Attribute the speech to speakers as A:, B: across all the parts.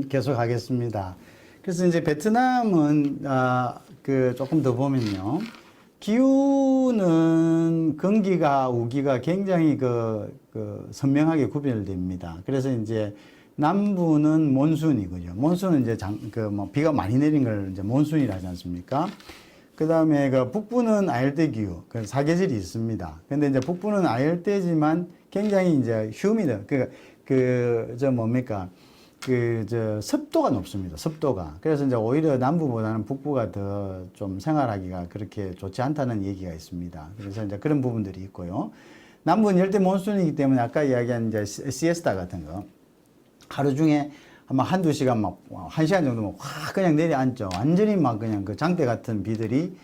A: 계속 하겠습니다. 그래서 이제 베트남은 조금 더 보면요, 기후는 건기가 우기가 굉장히 선명하게 구별됩니다. 그래서 이제 남부는 몬순이고요. 몬순은 이제 비가 많이 내린 걸 이제 몬순이라 하지 않습니까? 그 다음에 북부는 아열대 기후, 사계절이 있습니다. 근데 이제 북부는 아열대지만 굉장히 이제 휴미드, 습도가 높습니다. 습도가. 그래서 이제 오히려 남부보다는 북부가 더 좀 생활하기가 그렇게 좋지 않다는 얘기가 있습니다. 그래서 이제 그런 부분들이 있고요. 남부는 열대 몬순이기 때문에 아까 이야기한 이제 시에스타 같은 거. 하루 중에 아마 한두 시간 한 시간 정도 확 그냥 내려앉죠. 완전히 그냥 장대 같은 비들이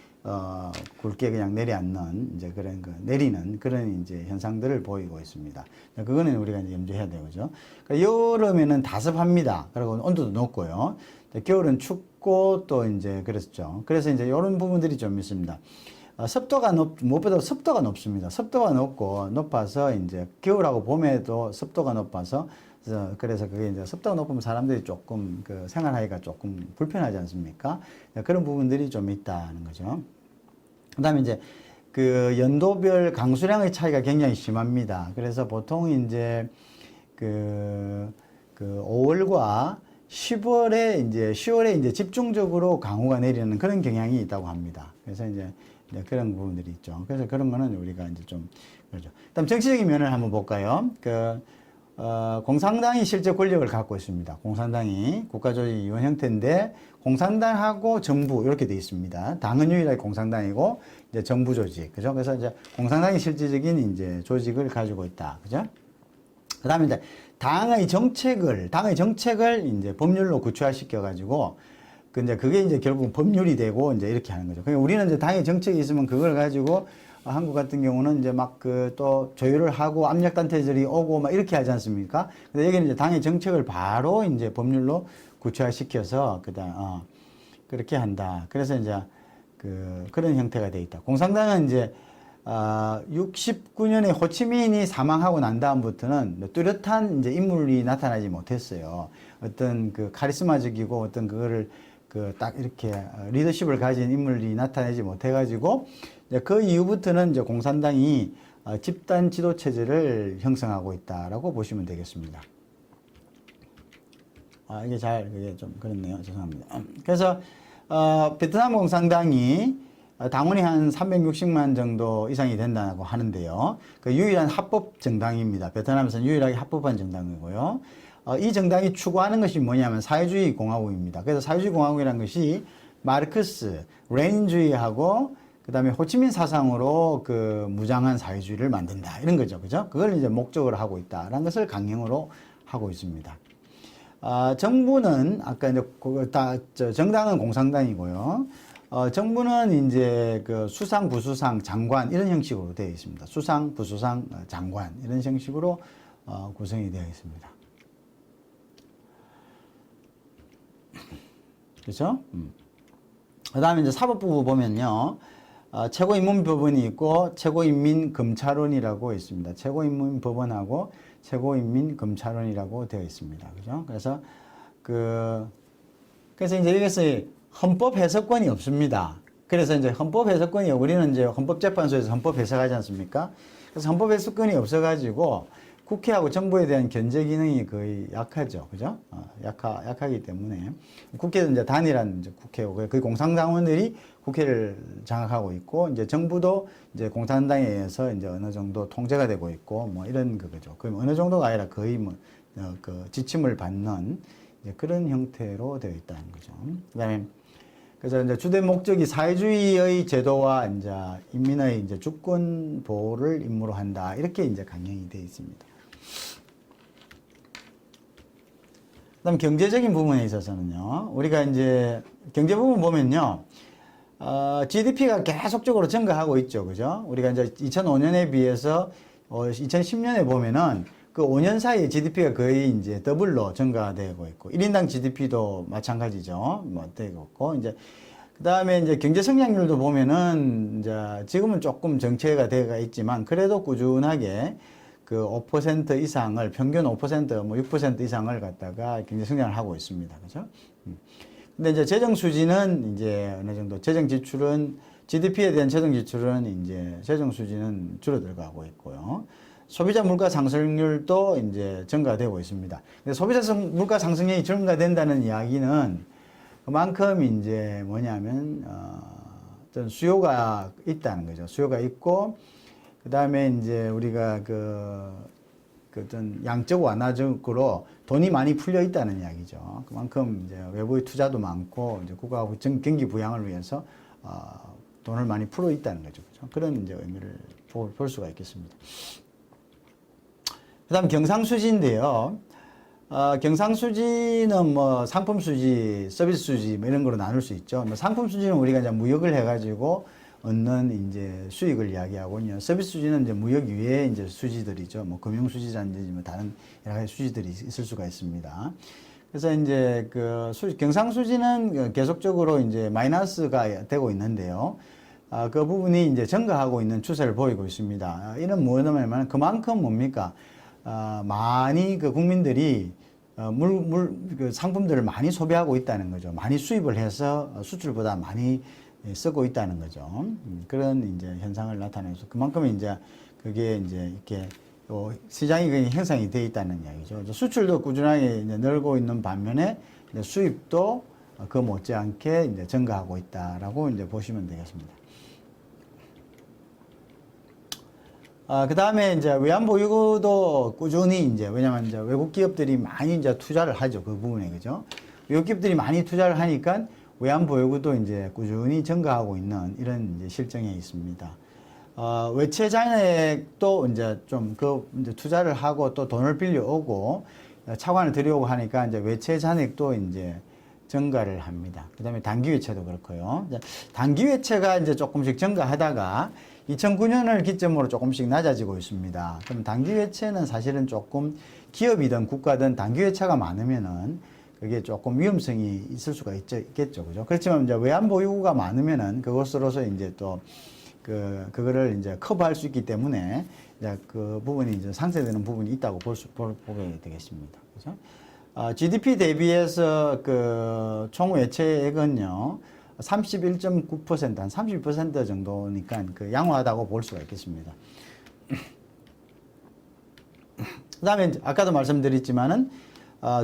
A: 굵게 그냥 내려앉는 이제 그런 내리는 그런 이제 현상들을 보이고 있습니다. 그거는 우리가 이제 염두해야 되고죠. 그러니까 여름에는 다습합니다. 그리고 온도도 높고요. 겨울은 춥고 또 이제 그렇죠. 그래서 이제 이런 부분들이 좀 있습니다. 무엇보다 습도가 높습니다. 습도가 높아서 이제 겨울하고 봄에도 습도가 높아서 그래서 그게 이제 습도가 높으면 사람들이 조금 생활하기가 조금 불편하지 않습니까? 그런 부분들이 좀 있다는 거죠. 그 다음에 이제 연도별 강수량의 차이가 굉장히 심합니다. 그래서 보통 이제 5월과 10월에 이제 집중적으로 강우가 내리는 그런 경향이 있다고 합니다. 그래서 이제 그런 부분들이 있죠. 그래서 그런 거는 우리가 이제 좀 그렇죠. 그다음 정치적인 면을 한번 볼까요? 공산당이 실제 권력을 갖고 있습니다. 공산당이 국가조직위원 형태인데 공산당하고 정부 이렇게 돼 있습니다. 당은 유일하게 공산당이고 이제 정부 조직, 그죠? 그래서 이제 공산당이 실질적인 이제 조직을 가지고 있다, 그죠? 그다음에 이제 당의 정책을 이제 법률로 구체화시켜 가지고 그게 이제 결국 법률이 되고 이제 이렇게 하는 거죠. 그러니까 우리는 이제 당의 정책이 있으면 그걸 가지고 한국 같은 경우는 이제 또 조율을 하고 압력단체들이 오고 막 이렇게 하지 않습니까? 근데 여기는 이제 당의 정책을 바로 이제 법률로 구체화시켜서 그렇게 한다. 그래서 이제 그런 형태가 돼 있다. 공산당은 이제 69년에 호치민이 사망하고 난 다음부터는 뚜렷한 이제 인물이 나타나지 못했어요. 어떤 카리스마적이고 어떤 그거를 딱 이렇게 리더십을 가진 인물이 나타내지 못해가지고 그 이후부터는 이제 공산당이 집단 지도 체제를 형성하고 있다라고 보시면 되겠습니다. 그게 좀 그렇네요. 죄송합니다. 그래서 베트남 공산당이 당원이 한 360만 정도 이상이 된다고 하는데요. 유일한 합법 정당입니다. 베트남에서는 유일하게 합법한 정당이고요. 이 정당이 추구하는 것이 뭐냐면 사회주의 공화국입니다. 그래서 사회주의 공화국이라는 것이 마르크스, 레닌주의하고 그다음에 호치민 사상으로 무장한 사회주의를 만든다 이런 거죠, 그죠? 그걸 이제 목적으로 하고 있다라는 것을 강령으로 하고 있습니다. 정부는 아까 이제 정당은 공산당이고요. 정부는 이제 수상, 부수상, 장관 이런 형식으로 되어 있습니다. 수상, 부수상, 장관 이런 형식으로 구성이 되어 있습니다. 그렇죠? 그 다음에 이제 사법부 보면요. 최고인민법원이 있고 최고인민검찰원이라고 있습니다. 최고인민법원하고 최고인민검찰원이라고 되어 있습니다. 그죠? 그래서 이제 여기서 헌법 해석권이 없습니다. 그래서 이제 헌법 해석권이 우리는 이제 헌법재판소에서 헌법 해석하지 않습니까? 그래서 헌법 해석권이 없어가지고 국회하고 정부에 대한 견제 기능이 거의 약하죠. 그죠? 약하기 때문에. 국회는 이제 단일한 이제 국회고, 그 공산당원들이 국회를 장악하고 있고, 이제 정부도 이제 공산당에 의해서 이제 어느 정도 통제가 되고 있고, 뭐 이런 거죠. 그 어느 정도가 아니라 거의 지침을 받는 이제 그런 형태로 되어 있다는 거죠. 그래서 이제 주된 목적이 사회주의의 제도와 이제 인민의 이제 주권 보호를 임무로 한다. 이렇게 이제 강령이 되어 있습니다. 그다음 경제적인 부분에 있어서는요. 우리가 이제 경제 부분 보면요. GDP가 계속적으로 증가하고 있죠. 그죠? 우리가 이제 2005년에 비해서 2010년에 보면은 그 5년 사이에 GDP가 거의 이제 더블로 증가되고 있고, 1인당 GDP도 마찬가지죠. 되고 있고, 이제, 그 다음에 이제 경제 성장률도 보면은, 이제 지금은 조금 정체가 되어 있지만, 그래도 꾸준하게 그 5% 이상을 평균 5%, 뭐 6% 이상을 갖다가 경제 성장을 하고 있습니다. 그죠? 근데 이제 재정 수지는 이제 어느 정도 재정 지출은 GDP에 대한 재정 지출은 이제 재정 수지는 줄어들고 있고요. 소비자 물가 상승률도 이제 증가되고 있습니다. 근데 소비자 물가 상승률이 증가된다는 이야기는 그만큼 이제 뭐냐면 어떤 수요가 있다는 거죠. 수요가 있고 그다음에 이제 우리가 그 어떤 양적 완화적으로 돈이 많이 풀려 있다는 이야기죠. 그만큼 이제 외부의 투자도 많고 이제 국가 경기 부양을 위해서 돈을 많이 풀어 있다는 거죠. 그렇죠? 그런 이제 의미를 볼 수가 있겠습니다. 그다음 경상수지인데요. 경상수지는 뭐 상품수지, 서비스수지 뭐 이런 거로 나눌 수 있죠. 뭐 상품수지는 우리가 이제 무역을 해가지고 얻는 이제 수익을 이야기하고요. 서비스수지는 이제 무역 이외의 이제 수지들이죠. 뭐 금융수지라든지 뭐 다른 여러 가지 수지들이 있을 수가 있습니다. 그래서 이제 그 경상수지는 계속적으로 이제 마이너스가 되고 있는데요. 그 부분이 이제 증가하고 있는 추세를 보이고 있습니다. 이는 뭐냐면 그만큼 뭡니까? 많이 그 국민들이 그 상품들을 많이 소비하고 있다는 거죠. 많이 수입을 해서 수출보다 많이 쓰고 있다는 거죠. 그런 이제 현상을 나타내서 그만큼 이제 그게 이제 이렇게 시장이 형성이 되어 있다는 이야기죠. 수출도 꾸준하게 이제 늘고 있는 반면에 이제 수입도 그 못지않게 이제 증가하고 있다라고 이제 보시면 되겠습니다. 그 다음에 이제 외환보유고도 꾸준히 이제, 왜냐면 이제 외국 기업들이 많이 이제 투자를 하죠. 그 부분에, 그죠? 외국 기업들이 많이 투자를 하니까 외환보유고도 이제 꾸준히 증가하고 있는 이런 이제 실정에 있습니다. 외채 잔액도 이제 좀 이제 투자를 하고 또 돈을 빌려오고 차관을 들여오고 하니까 이제 외채 잔액도 이제 증가를 합니다. 그 다음에 단기 외채도 그렇고요. 단기 외채가 이제 조금씩 증가하다가 2009년을 기점으로 조금씩 낮아지고 있습니다. 그럼 단기 외채는 사실은 조금 기업이든 국가든 단기 외채가 많으면은 그게 조금 위험성이 있을 수가 있겠죠. 그죠? 그렇지만 이제 외환 보유고가 많으면은 그것으로서 이제 또 그거를 이제 커버할 수 있기 때문에 이제 그 부분이 이제 상쇄되는 부분이 있다고 보게 되겠습니다. 그죠? GDP 대비해서 그 총 외채액은요, 31.9%, 한 30% 정도니까 그 양호하다고 볼 수가 있겠습니다. 그 다음에 아까도 말씀드렸지만은,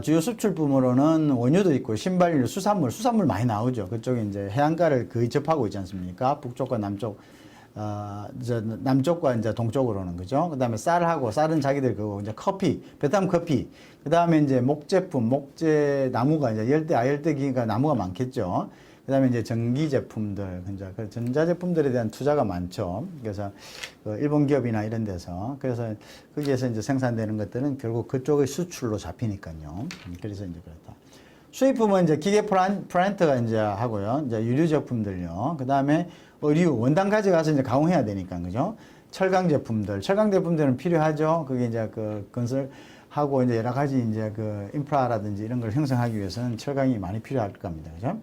A: 주요 수출품으로는 원유도 있고, 신발류, 수산물 많이 나오죠. 그쪽에 이제 해안가를 거의 접하고 있지 않습니까? 북쪽과 남쪽, 남쪽과 이제 동쪽으로는, 그죠? 그 다음에 쌀은 자기들 그거, 이제 커피, 베트남 커피. 그 다음에 이제 목재 나무가 이제 아열대기가 나무가 많겠죠. 그 다음에 이제 전기 제품들, 그 전자제품들에 대한 투자가 많죠. 그래서 일본 기업이나 이런 데서. 그래서 거기에서 이제 생산되는 것들은 결국 그쪽의 수출로 잡히니까요. 그래서 이제 그렇다. 수입품은 이제 기계 플란트가 이제 하고요. 이제 유류 제품들요. 그 다음에 의류, 원단 가져가서 이제 가공해야 되니까, 그죠? 철강 제품들은 필요하죠. 그게 이제 그 건설하고 이제 여러 가지 이제 그 인프라라든지 이런 걸 형성하기 위해서는 철강이 많이 필요할 겁니다. 그죠?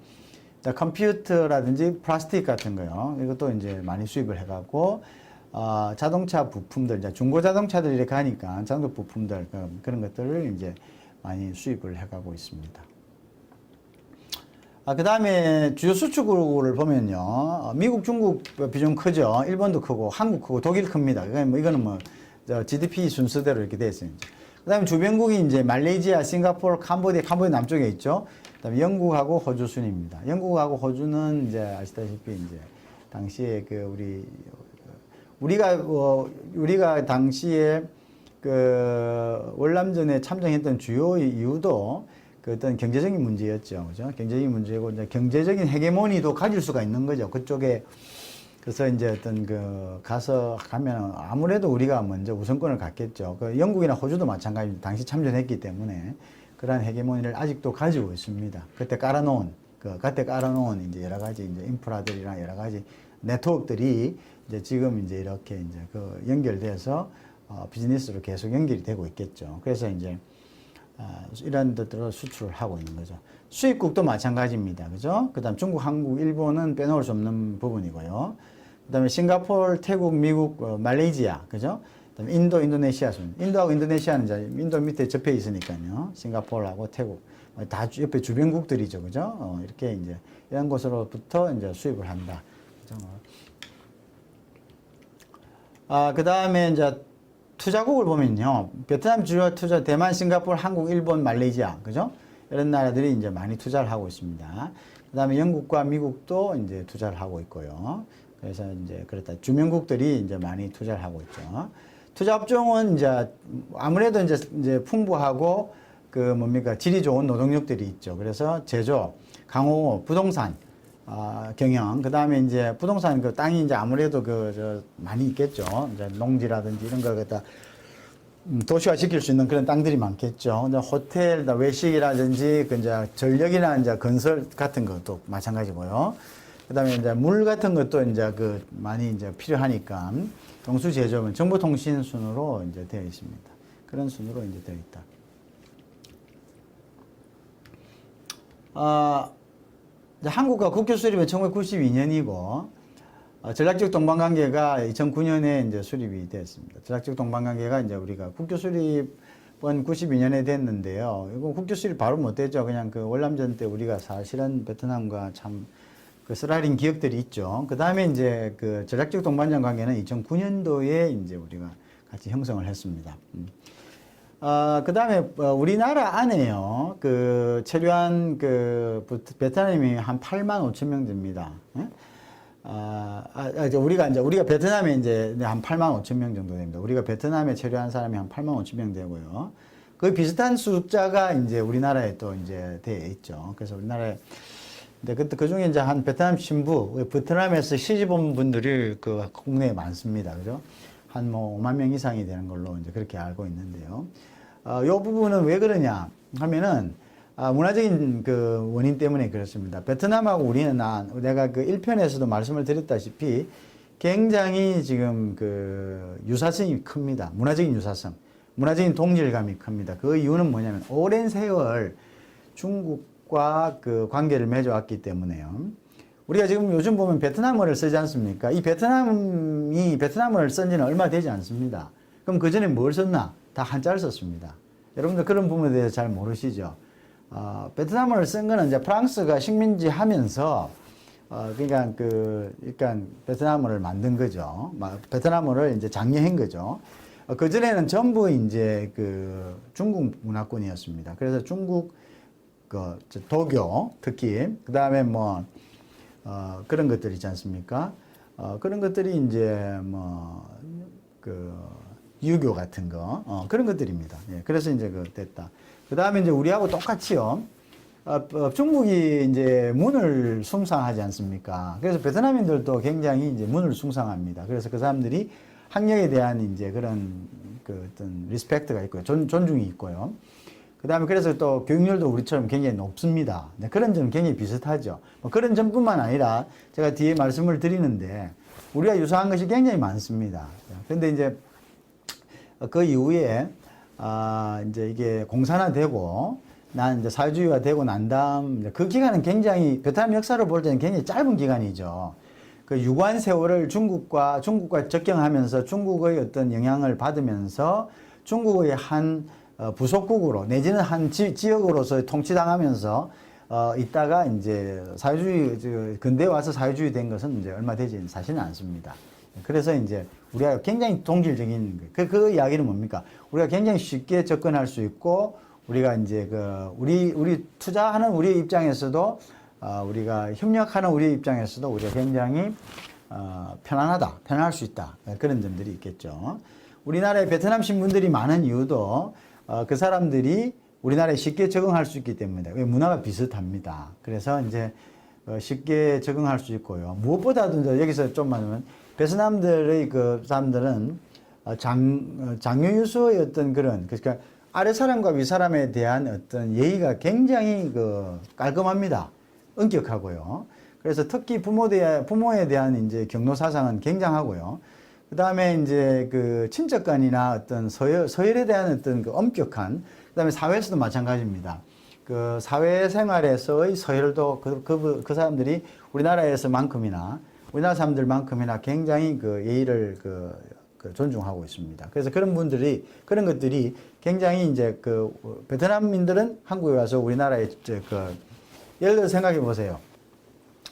A: 컴퓨터라든지 플라스틱 같은 거요. 이것도 이제 많이 수입을 해가고, 자동차 부품들, 이제 중고 자동차들이 이렇게 하니까 자동차 부품들, 그런 것들을 이제 많이 수입을 해가고 있습니다. 그 다음에 주요 수출국을 보면요. 미국, 중국 비중 크죠. 일본도 크고, 한국 크고, 독일 큽니다. 이거는 뭐, GDP 순서대로 이렇게 되어 있어요. 그 다음에 주변국이 이제 말레이시아, 싱가포르, 캄보디아 남쪽에 있죠. 그 다음에 영국하고 호주 순입니다. 영국하고 호주는 이제 아시다시피 이제 당시에 우리가 당시에 월남전에 참전했던 주요 이유도 어떤 경제적인 문제였죠. 그죠? 경제적인 문제고, 이제 경제적인 헤게모니도 가질 수가 있는 거죠. 그쪽에. 그래서 이제 가면 아무래도 우리가 먼저 우선권을 갖겠죠. 영국이나 호주도 마찬가지로 당시 참전했기 때문에 그러한 헤게모니를 아직도 가지고 있습니다. 그때 깔아놓은 이제 여러 가지 이제 인프라들이랑 여러 가지 네트워크들이 이제 지금 이제 이렇게 이제 연결돼서 비즈니스로 계속 연결이 되고 있겠죠. 그래서 이제 이런 데들로 수출을 하고 있는 거죠. 수입국도 마찬가지입니다. 그죠? 그 다음 중국, 한국, 일본은 빼놓을 수 없는 부분이고요. 그 다음에 싱가포르, 태국, 미국, 말레이시아. 그죠? 그다음에 인도, 인도네시아 순. 인도하고 인도네시아는 이제 인도 밑에 접해 있으니까요. 싱가포르하고 태국 다 옆에 주변국들이죠, 그죠? 이렇게 이제 이런 곳으로부터 이제 수입을 한다. 그죠? 그 다음에 이제 투자국을 보면요. 베트남 주요 투자, 대만, 싱가포르, 한국, 일본, 말레이시아, 그죠? 이런 나라들이 이제 많이 투자를 하고 있습니다. 그 다음에 영국과 미국도 이제 투자를 하고 있고요. 그래서 이제 그렇다. 주변국들이 이제 많이 투자를 하고 있죠. 투자 업종은 이제 아무래도 이제 풍부하고 그 뭡니까 질이 좋은 노동력들이 있죠. 그래서 제조, 강호, 부동산, 경영, 그 다음에 이제 부동산 그 땅이 이제 아무래도 많이 있겠죠. 이제 농지라든지 이런 걸 갖다 도시화 시킬 수 있는 그런 땅들이 많겠죠. 이제 호텔, 외식이라든지 그 이제 전력이나 이제 건설 같은 것도 마찬가지고요. 그 다음에 이제 물 같은 것도 이제 많이 이제 필요하니까 용수 제조업은 정보통신 순으로 이제 되어 있습니다. 그런 순으로 이제 되어 있다. 이제 한국과 국교 수립은 1992년이고, 전략적 동반관계가 2009년에 이제 수립이 되었습니다. 전략적 동반관계가 이제 우리가 국교 수립은 92년에 됐는데요. 이거 국교 수립 바로 못 됐죠. 그냥 그 월남전 때 우리가 사실은 베트남과 참 그 쓰라린 기억들이 있죠. 그 다음에 이제 그 전략적 동반자 관계는 2009년도에 이제 우리가 같이 형성을 했습니다. 그 다음에 우리나라 안에요. 그 체류한 그 베트남이 한 8만 5천 명 됩니다. 우리가 베트남에 이제 한 8만 5천 명 정도 됩니다. 우리가 베트남에 체류한 사람이 한 8만 5천 명 되고요. 그 비슷한 숫자가 이제 우리나라에 또 이제 되어 있죠. 그래서 우리나라에 근데 그 중에 이제 한 베트남 신부, 베트남에서 시집 온 분들이 그 국내에 많습니다. 그죠? 한 뭐 5만 명 이상이 되는 걸로 이제 그렇게 알고 있는데요. 요 부분은 왜 그러냐 하면은, 문화적인 그 원인 때문에 그렇습니다. 베트남하고 우리는 내가 그 1편에서도 말씀을 드렸다시피 굉장히 지금 그 유사성이 큽니다. 문화적인 유사성, 문화적인 동질감이 큽니다. 그 이유는 뭐냐면 오랜 세월 중국과 그 관계를 맺어왔기 때문에요. 우리가 지금 요즘 보면 베트남어를 쓰지 않습니까? 이 베트남어를 쓴 지는 얼마 되지 않습니다. 그럼 그 전에 뭘 썼나? 다 한자를 썼습니다. 여러분들 그런 부분에 대해서 잘 모르시죠? 베트남어를 쓴 거는 이제 프랑스가 식민지 하면서, 그러니까 베트남어를 만든 거죠. 베트남어를 이제 장려한 거죠. 그 전에는 전부 이제 그 중국 문화권이었습니다. 그래서 중국, 도교, 특히, 그 다음에 뭐, 그런 것들 있지 않습니까? 그런 것들이 이제 유교 같은 거, 그런 것들입니다. 예, 그래서 이제 됐다. 그 다음에 이제 우리하고 똑같이요. 중국이 이제 문을 숭상하지 않습니까? 그래서 베트남인들도 굉장히 이제 문을 숭상합니다. 그래서 그 사람들이 학력에 대한 이제 그런 어떤 리스펙트가 있고요. 존중이 있고요. 그 다음에 그래서 또 교육열도 우리처럼 굉장히 높습니다. 네, 그런 점은 굉장히 비슷하죠. 그런 점뿐만 아니라 제가 뒤에 말씀을 드리는데 우리가 유사한 것이 굉장히 많습니다. 그런데 이제 그 이후에 이제 이게 공산화되고 난 이제 사회주의가 되고 난 다음 그 기간은 굉장히 베트남 역사를 볼 때는 굉장히 짧은 기간이죠. 그 유관 세월을 중국과 접경하면서 중국의 어떤 영향을 받으면서 중국의 한 부속국으로 내지는 한 지역으로서 통치당하면서 있다가 이제 근대에 와서 사회주의 된 것은 이제 얼마 되지 사실은 않습니다. 그래서 이제 우리가 굉장히 동질적인 그 이야기는 뭡니까? 우리가 굉장히 쉽게 접근할 수 있고 우리가 이제 우리 투자하는 우리 입장에서도 우리가 협력하는 우리 입장에서도 우리가 굉장히 편안할 수 있다. 그런 점들이 있겠죠. 우리나라에 베트남 신분들이 많은 이유도 그 사람들이 우리나라에 쉽게 적응할 수 있기 때문에 왜 문화가 비슷합니다. 그래서 이제 쉽게 적응할 수 있고요. 무엇보다도 이제 여기서 좀 말하면 베트남들의 그 사람들은 장유유수의 어떤 그러니까 아래 사람과 위 사람에 대한 어떤 예의가 굉장히 깔끔합니다. 엄격하고요. 그래서 특히 부모에 대한 이제 경로 사상은 굉장하고요. 그 다음에 이제 친척간이나 어떤 서열에 대한 어떤 엄격한, 그 다음에 사회에서도 마찬가지입니다. 그 사회생활에서의 서열도 그 사람들이 우리나라 사람들만큼이나 굉장히 예의를 그 존중하고 있습니다. 그래서 그런 것들이 굉장히 이제 그 베트남민들은 한국에 와서 우리나라에 예를 들어 생각해 보세요.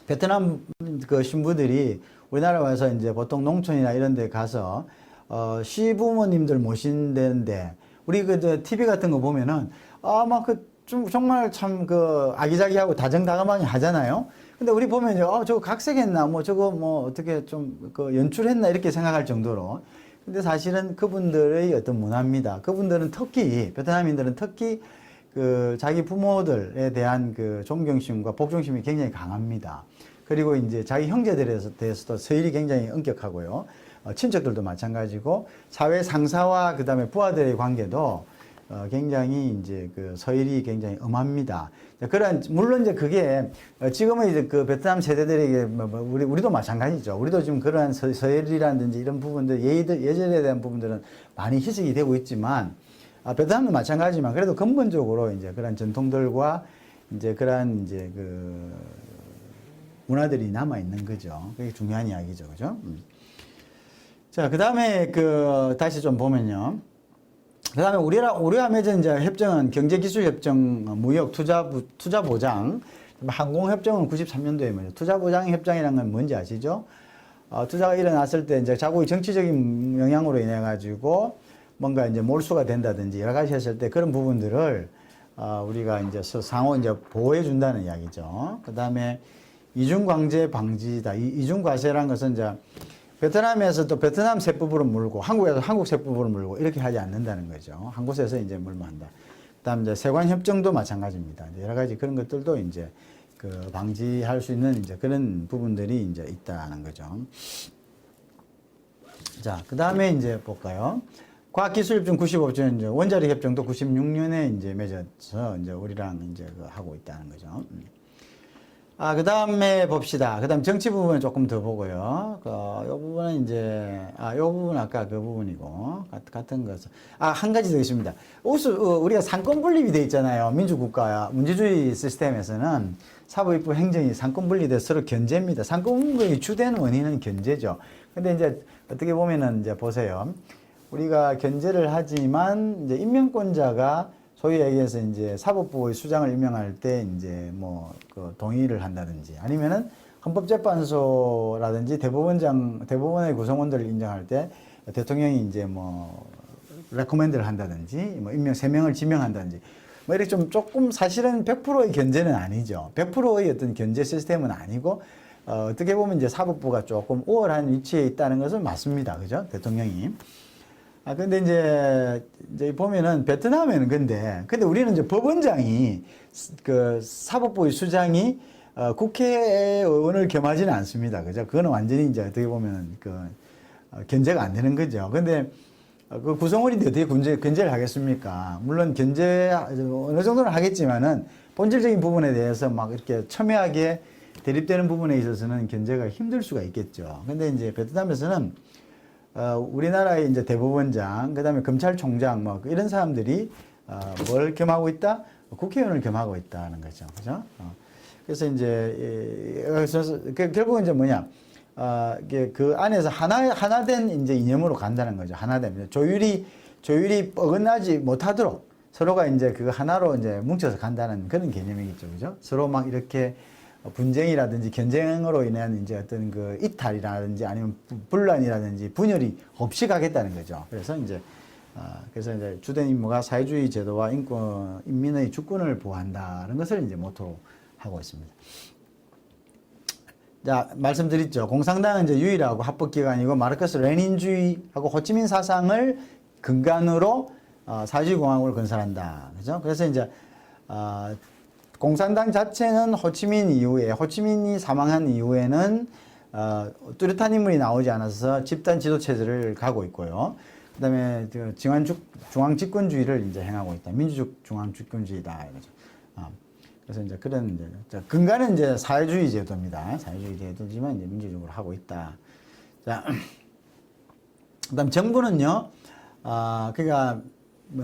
A: 베트남 그 신부들이 우리나라 와서 이제 보통 농촌이나 이런 데 가서 시부모님들 모신다는데 우리 그 TV 같은 거 보면은 막 정말 참 그 아기자기하고 다정다감하게 하잖아요. 근데 우리 보면 저거 각색했나 저거 어떻게 좀 그 연출했나 이렇게 생각할 정도로. 근데 사실은 그분들의 어떤 문화입니다. 그분들은 특히 베트남인들은 특히 그 자기 부모들에 대한 그 존경심과 복종심이 굉장히 강합니다. 그리고 이제 자기 형제들에 대해서도 서열이 굉장히 엄격하고요. 친척들도 마찬가지고 사회 상사와 그다음에 부하들의 관계도 굉장히 이제 그 서열이 굉장히 엄합니다. 물론 이제 그게 지금은 이제 그 베트남 세대들에게 우리도 마찬가지죠. 우리도 지금 그러한 서열이라든지 이런 부분들, 예절에 대한 부분들은 많이 희석이 되고 있지만, 베트남도 마찬가지지만 그래도 근본적으로 이제 그런 전통들과 이제 그러한 이제 그 문화들이 남아 있는 거죠. 그게 중요한 이야기죠. 그죠? 자, 그 다음에 다시 좀 보면요. 그 다음에 우리와 맺은 이제 협정은 경제기술협정, 무역, 투자보장, 항공협정은 93년도에 뭐죠. 투자보장협정이라는 건 뭔지 아시죠? 투자가 일어났을 때 이제 자국의 정치적인 영향으로 인해가지고 뭔가 이제 몰수가 된다든지 여러 가지 했을 때 그런 부분들을 우리가 이제 상호 이제 보호해준다는 이야기죠. 그 다음에 이중강제 방지다. 이중과세라는 것은 이제 베트남에서 또 베트남 세법으로 물고 한국에서 한국 세법으로 물고 이렇게 하지 않는다는 거죠. 한 곳에서 이제 물면 한다. 그다음 이제 세관협정도 마찬가지입니다. 여러 가지 그런 것들도 이제 그 방지할 수 있는 이제 그런 부분들이 이제 있다는 거죠. 자, 그다음에 이제 볼까요? 과학기술협정 95주년, 원자력 협정도 96년에 이제 맺어서 이제 우리랑 이제 하고 있다는 거죠. 그 다음에 봅시다. 그 다음 정치 부분은 조금 더 보고요. 요 부분은 이제, 요 부분 아까 그 부분이고, 같은 것은. 한 가지 더 있습니다. 우리가 상권 분립이 돼 있잖아요. 민주국가, 민주주의 시스템에서는 사법입법 행정이 상권 분리돼서 서로 견제입니다. 상권 분립의 주된 원인은 견제죠. 근데 이제 어떻게 보면은 이제 보세요. 우리가 견제를 하지만 이제 임명권자가 소위 얘기해서 이제 사법부의 수장을 임명할 때 이제 그 동의를 한다든지 아니면은 헌법재판소라든지 대법원의 구성원들을 인정할 때 대통령이 이제 레코멘드를 한다든지 임명 3명을 지명한다든지 이렇게 좀 조금 사실은 100%의 견제는 아니죠. 100%의 어떤 견제 시스템은 아니고 어떻게 보면 이제 사법부가 조금 우월한 위치에 있다는 것은 맞습니다. 그죠? 대통령이. 근데 이제 보면은 베트남에는 근데 우리는 이제 법원장이 그 사법부의 수장이 국회의원을 겸하지는 않습니다. 그죠? 그거는 완전히 이제 어떻게 보면 견제가 안 되는 거죠. 근데 그 구성원인데 어떻게 견제를 하겠습니까? 물론 어느 정도는 하겠지만은 본질적인 부분에 대해서 막 이렇게 첨예하게 대립되는 부분에 있어서는 견제가 힘들 수가 있겠죠. 근데 이제 베트남에서는 우리나라의 이제 대법원장, 그 다음에 검찰총장, 이런 사람들이, 뭘 겸하고 있다? 국회의원을 겸하고 있다는 거죠. 그죠? 그래서 이제, 결국은 이제 뭐냐. 이게 그 안에서 하나된 이제 이념으로 간다는 거죠. 하나된. 조율이 어긋나지 못하도록 서로가 이제 그 하나로 이제 뭉쳐서 간다는 그런 개념이겠죠. 그죠? 서로 막 이렇게 분쟁이라든지 견쟁으로 인한 이제 어떤 그 이탈이라든지 아니면 분란이라든지 분열이 없이 가겠다는 거죠. 그래서 이제 주된 임무가 사회주의 제도와 인민의 주권을 보호한다는 것을 이제 모토로 하고 있습니다. 자, 말씀드렸죠. 공산당은 이제 유일하고 합법기관이고 마르크스 레닌주의하고 호치민 사상을 근간으로 사회주의 공화국을 건설한다. 그죠? 그래서 이제 공산당 자체는 호치민이 사망한 이후에는 뚜렷한 인물이 나오지 않아서 집단 지도 체제를 가고 있고요. 그다음에 중앙 집권주의를 이제 행하고 있다. 민주적 중앙 집권주의다 이거죠. 그래서 이제 그런 근간은 이제 사회주의 제도입니다. 사회주의 제도지만 이제 민주적으로 하고 있다. 자, 그다음 정부는요. 그러니까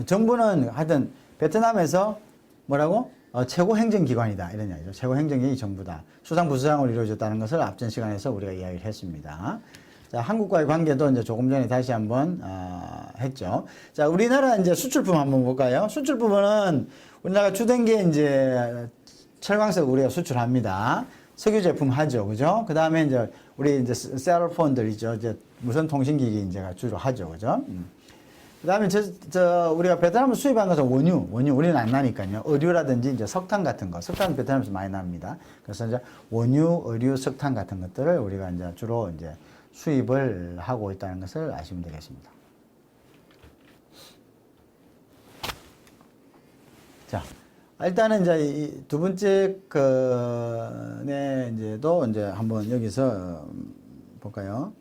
A: 정부는 하여튼 베트남에서 뭐라고? 최고 행정기관이다. 이런 이야기죠. 최고 행정이 정부다. 수상 부수장으로 이루어졌다는 것을 앞전 시간에서 우리가 이야기를 했습니다. 자, 한국과의 관계도 이제 조금 전에 다시 한번 했죠. 자, 우리나라 이제 수출품 한번 볼까요? 수출품은 우리나라가 주된 게 이제 철광석 우리가 수출합니다. 석유 제품 하죠, 그죠? 그 다음에 이제 우리 이제 셀폰들 있죠, 이제 무선 통신기기 이제가 주로 하죠, 그죠? 그 다음에 우리가 베트남을 수입한 것은 원유, 우리는 안 나니까요. 의류라든지 이제 석탄 같은 거, 석탄은 베트남에서 많이 납니다. 그래서 이제 원유, 의류, 석탄 같은 것들을 우리가 이제 주로 이제 수입을 하고 있다는 것을 아시면 되겠습니다. 자, 일단은 이제 이 두 번째 이제도 이제 한번 여기서 볼까요?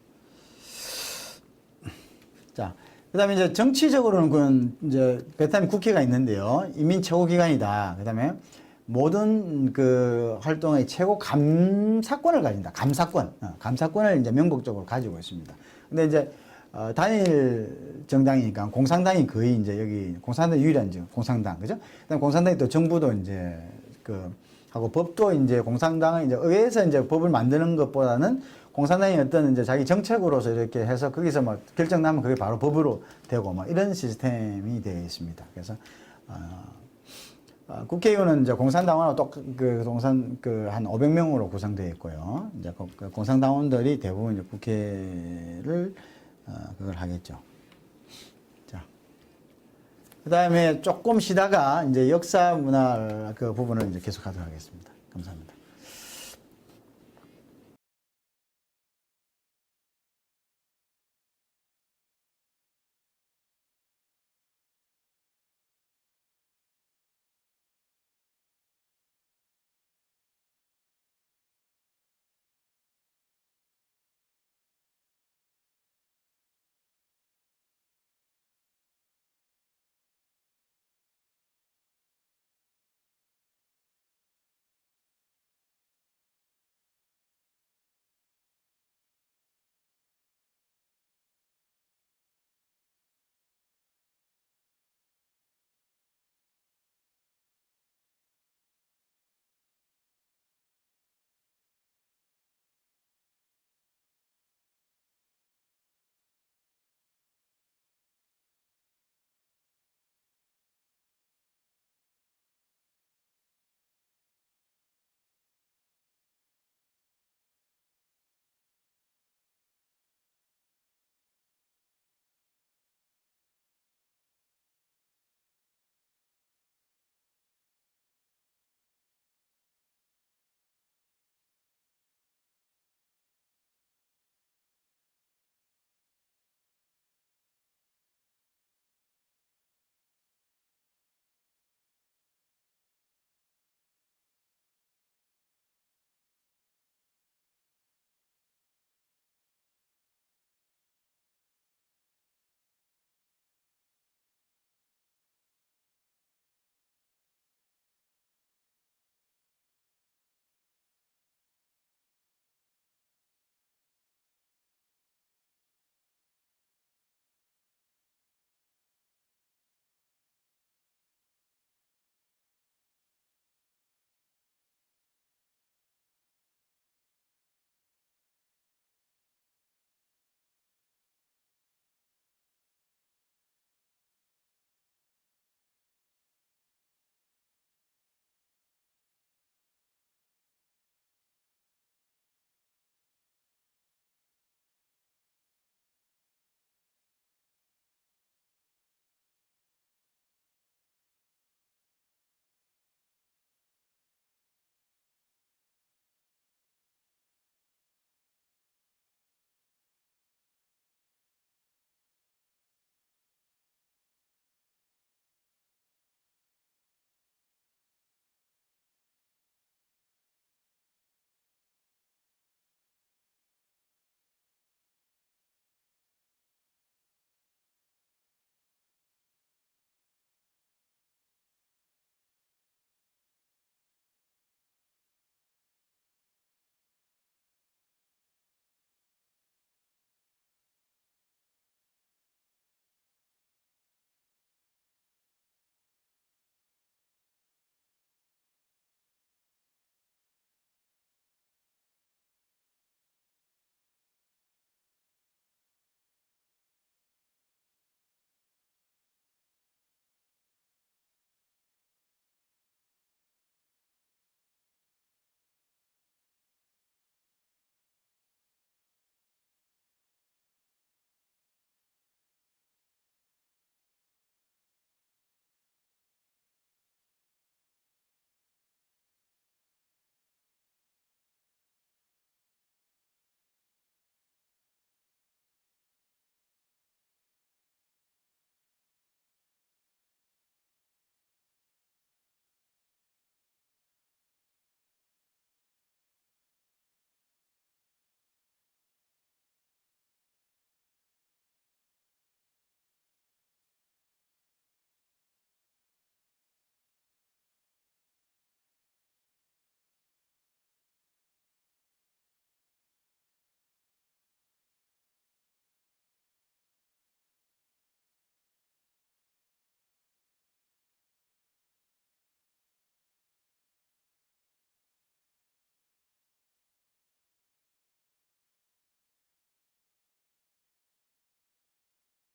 A: 자, 그 다음에 이제 정치적으로는 그건 이제 베트남 국회가 있는데요. 인민 최고기관이다. 그 다음에 모든 그 활동의 최고 감사권을 가진다. 감사권을 이제 명목적으로 가지고 있습니다. 근데 이제 단일 정당이니까 공산당이 거의 이제 여기 공산당 유일한 공산당, 그죠? 그다음 공산당이 또 정부도 이제 하고 법도 이제 공산당은 이제 의회에서 이제 법을 만드는 것보다는 공산당이 어떤 이제 자기 정책으로서 이렇게 해서 거기서 막 결정 나면 그게 바로 법으로 되고 막 이런 시스템이 되어 있습니다. 그래서 국회의원은 이제 공산당원하고 한 500명으로 구성되어 있고요. 이제 공산당원들이 대부분 이제 국회를 그걸 하겠죠. 자, 그 다음에 조금 쉬다가 이제 역사 문화 그 부분을 이제 계속하도록 하겠습니다. 감사합니다.